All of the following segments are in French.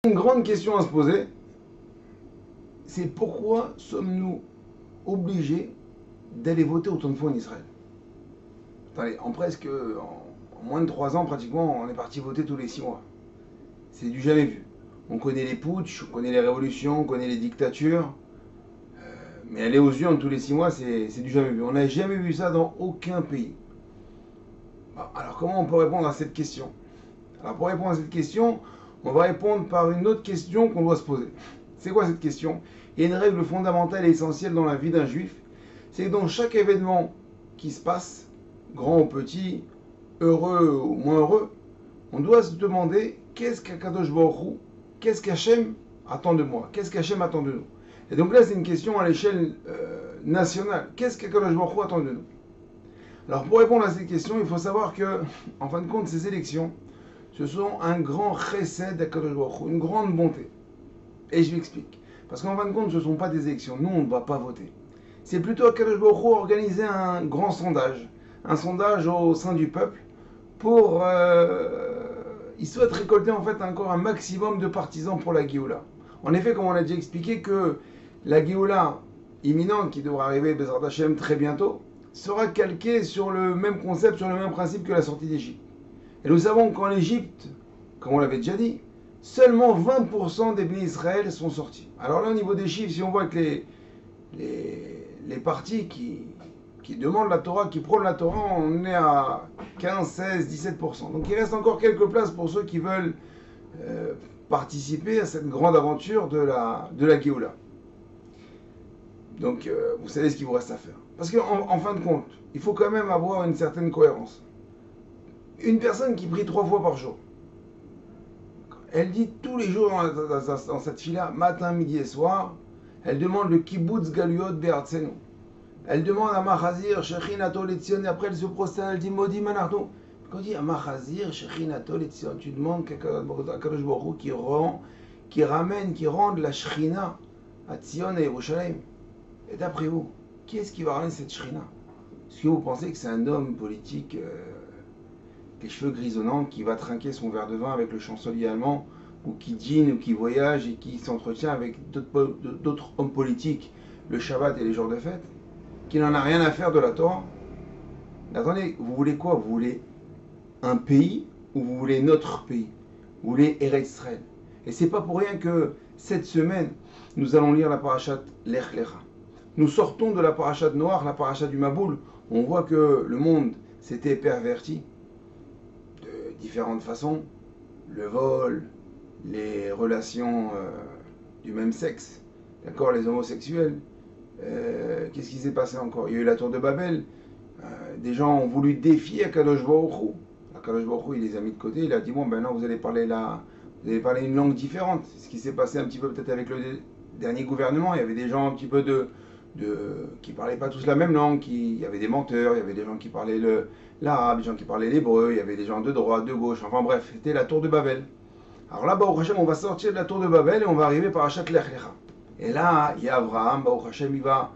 Une grande question à se poser, c'est pourquoi sommes-nous obligés d'aller voter autant de fois en Israël? Attendez, en moins de 3 ans, pratiquement, on est parti voter tous les 6 mois. C'est du jamais vu. On connaît les putschs, on connaît les révolutions, on connaît les dictatures, mais aller aux urnes tous les 6 mois, c'est du jamais vu. On n'a jamais vu ça dans aucun pays. Alors comment on peut répondre à cette question? Alors pour répondre à cette question, on va répondre par une autre question qu'on doit se poser. C'est quoi cette question? Il y a une règle fondamentale et essentielle dans la vie d'un juif, c'est que dans chaque événement qui se passe, grand ou petit, heureux ou moins heureux, on doit se demander qu'est-ce qu'Akadosh Baruch Hu, qu'est-ce qu'Hachem attend de moi, qu'est-ce qu'Hachem attend de nous. Et donc là, c'est une question à l'échelle nationale. Qu'est-ce qu'Akadosh Baruch Hu attend de nous? Alors pour répondre à cette question, il faut savoir que, en fin de compte, ces élections, ce sont un grand chesed d'Akadosh Baruch Hu, une grande bonté. Et je m'explique. Parce qu'en fin de compte, ce ne sont pas des élections. Nous, on ne va pas voter. C'est plutôt Akadosh Baruch Hu organiser un grand sondage. Un sondage au sein du peuple pour... il souhaite récolter en fait encore un maximum de partisans pour la Géoula. En effet, comme on a déjà expliqué, que la Géoula imminente, qui devra arriver, Bezrat Hashem, très bientôt, sera calquée sur le même concept, sur le même principe que la sortie d'Égypte. Et nous savons qu'en Égypte, comme on l'avait déjà dit, seulement 20% des bénis Israël sont sortis. Alors là, au niveau des chiffres, si on voit que les partis qui demandent la Torah, qui prônent la Torah, on est à 15, 16, 17%. Donc il reste encore quelques places pour ceux qui veulent participer à cette grande aventure de la Géoula. Donc vous savez ce qu'il vous reste à faire. Parce qu'en fin de compte, il faut quand même avoir une certaine cohérence. Une personne qui prie 3 fois par jour, elle dit tous les jours dans cette fila, matin, midi et soir, elle demande le kibbutz galuyot be'artzenu. Elle demande à Machazir, Shechinato Letzion, et après elle se prosterne, elle dit Modi Manardo. Quand on dit à Machazir, Shechinato Letzion, tu demandes qu'Akadosh Baruch Hu qui ramène, qui rende la Shechina à Tzion et Yerushalayim. Et d'après vous, qui est-ce qui va ramener cette Shechina? Est-ce que vous pensez que c'est un homme politique les cheveux grisonnants qui va trinquer son verre de vin avec le chancelier allemand, ou qui dîne, ou qui voyage et qui s'entretient avec d'autres hommes politiques le Shabbat et les jours de fête, qui n'en a rien à faire de la Torah? Attendez, vous voulez quoi? Vous voulez un pays ou vous voulez notre pays? Vous voulez Eretz Israël? Et c'est pas pour rien que cette semaine, nous allons lire la parashat Lech Lecha. Nous sortons de la parashat noire, la parashat du Maboul. On voit que le monde s'était perverti de différentes façons. Le vol, les relations du même sexe, d'accord, les homosexuels. Qu'est-ce qui s'est passé encore? Il y a eu la tour de Babel. Des gens ont voulu défier Akadosh Baruch Hu. Akadosh Baruch Hu, il les a mis de côté. Il a dit bon, ben non, vous allez parler une langue différente. C'est ce qui s'est passé un petit peu peut-être avec le dernier gouvernement. Il y avait des gens un petit peu qui parlaient pas tous la même langue. Il y avait des menteurs. Il y avait des gens qui parlaient l'arabe, des gens qui parlaient l'hébreu. Il y avait des gens de droite, de gauche. Enfin bref, c'était la tour de Babel. Alors là, Baruch Hashem, on va sortir de la tour de Babel et on va arriver par Achat Lech Lecha. Et là, il y a Abraham, Baruch Hashem, il va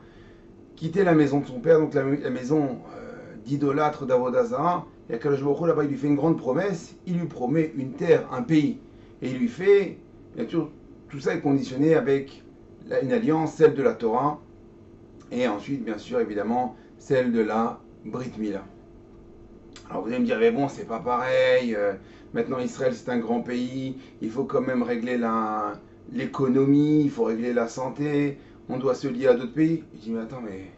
quitter la maison de son père, donc la maison d'idolâtre d'Avodah Zarah. Et Akadosh Baruch Hu, là-bas, il lui fait une grande promesse. Il lui promet une terre, un pays. Et il lui fait, bien sûr, tout ça est conditionné avec une alliance, celle de la Torah. Et ensuite, bien sûr, évidemment, celle de la Brit Mila. Alors vous allez me dire, mais bon, c'est pas pareil. Maintenant, Israël, c'est un grand pays. Il faut quand même régler l'économie, il faut régler la santé. On doit se lier à d'autres pays. Je dis, mais attends, mais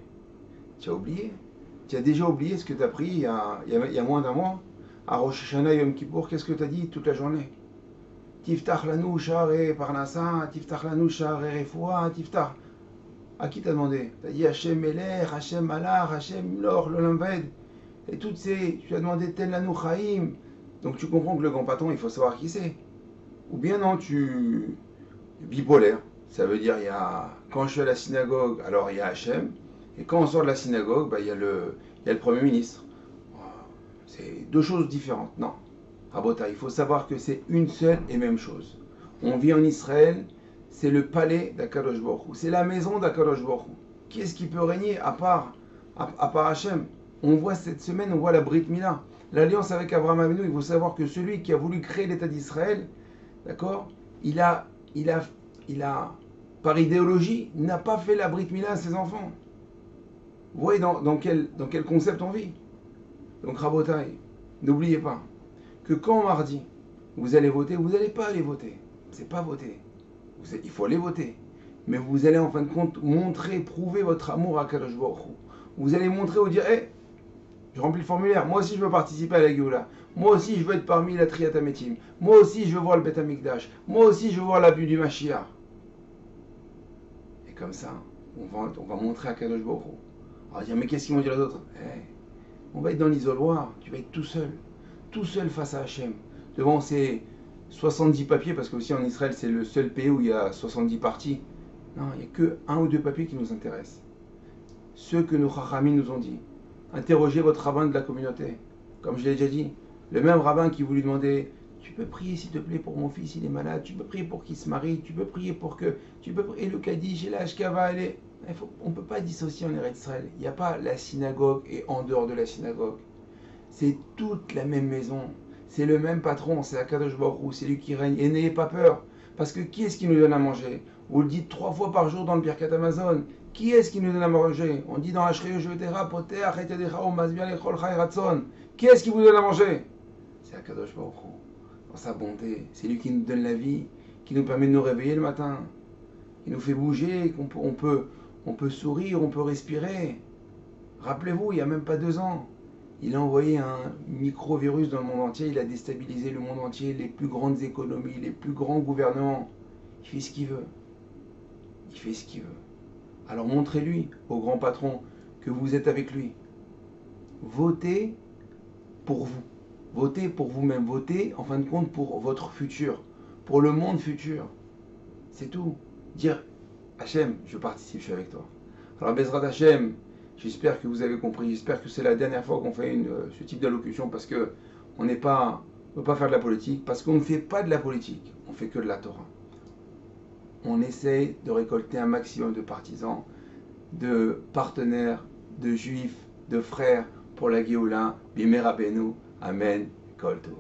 tu as oublié? Tu as déjà oublié ce que tu as pris il y a moins d'un mois? À Rosh Hashanah, Yom Kippour, qu'est-ce que tu as dit toute la journée? Tiftach lanu sha'arei parnassa, tiftach lanu sha'arei refoua, tiftach. À qui t'as demandé? T'as dit Hachem Melech, Hachem Malach, Hachem Lor, l'Olam Vaed. Et toutes tu as demandé Tel lanu Chaim. Donc tu comprends que le grand patron, il faut savoir qui c'est. Ou bien non, tu bipolaire. Ça veut dire, quand je suis à la synagogue, alors il y a Hachem. Et quand on sort de la synagogue, il y a le Premier ministre. C'est deux choses différentes. Non. Rabota, il faut savoir que c'est une seule et même chose. On vit en Israël, c'est le palais d'Akadosh Baruch Hu. C'est la maison d'Akadosh Baruch Hu. Qui est-ce qui peut régner à part Hachem? On voit cette semaine, on voit la Brit Mila. L'alliance avec Abraham Avinu, il faut savoir que celui qui a voulu créer l'État d'Israël, d'accord, il a, il a, il a, par idéologie, n'a pas fait la Brit Mila à ses enfants. Vous voyez dans quel concept on vit. Donc Rabotai, n'oubliez pas que quand mardi, vous allez voter, vous n'allez pas aller voter. C'est pas voter. Il faut aller voter. Mais vous allez en fin de compte montrer, prouver votre amour à Kadosh Baruch Hu. Vous allez montrer ou dire, hey, je remplis le formulaire, moi aussi je veux participer à la Géoula. Moi aussi je veux être parmi la Triat Hametim. Moi aussi je veux voir le Bet Hamikdash. Moi aussi je veux voir l'abus du Mashiach. Et comme ça, on va montrer à Kadosh Baruch Hu. On va dire, mais qu'est-ce qu'ils vont dire les autres? On va être dans l'isoloir, tu vas être tout seul face à Hachem, devant ces 70 papiers, parce que aussi en Israël c'est le seul pays où il y a 70 partis. Non, il n'y a que un ou deux papiers qui nous intéressent. Ceux que nos Chachamim nous ont dit. Interrogez votre rabbin de la communauté. Comme je l'ai déjà dit, le même rabbin qui vous lui demandait, tu peux prier s'il te plaît pour mon fils, il est malade, tu peux prier pour qu'il se marie, tu peux prier pour que, tu peux prier le Kaddish et la Ashkava, on ne peut pas dissocier en Eretz Israël. Il n'y a pas la synagogue et en dehors de la synagogue. C'est toute la même maison. C'est le même patron, c'est Akadosh Baruch Hu, c'est lui qui règne. Et n'ayez pas peur. Parce que qui est-ce qui nous donne à manger? Vous le dites 3 fois par jour dans le Birkat Amazon. Qui est-ce qui nous donne à manger? On dit dans Ashrei Yoshvetera, Poter, Chetedecha, Omazbian, Echol, Chai, Ratzon. Qui est-ce qui vous donne à manger? C'est Akadosh Baruch Hu. Dans sa bonté. C'est lui qui nous donne la vie, qui nous permet de nous réveiller le matin. Il nous fait bouger, on peut sourire, on peut respirer. Rappelez-vous, il n'y a même pas 2 ans, il a envoyé un micro-virus dans le monde entier, il a déstabilisé le monde entier, les plus grandes économies, les plus grands gouvernements. Il fait ce qu'il veut. Il fait ce qu'il veut. Alors montrez-lui, au grand patron, que vous êtes avec lui. Votez pour vous. Votez pour vous-même. Votez, en fin de compte, pour votre futur. Pour le monde futur. C'est tout. Dire, Hachem, je participe, je suis avec toi. Alors Bezrat Hachem, j'espère que vous avez compris, j'espère que c'est la dernière fois qu'on fait ce type d'allocution parce que on ne peut pas faire de la politique, parce qu'on ne fait pas de la politique, on fait que de la Torah. On essaye de récolter un maximum de partisans, de partenaires, de juifs, de frères pour la Géoula, Bimé Rabbeinu, Amen, Kol Tov.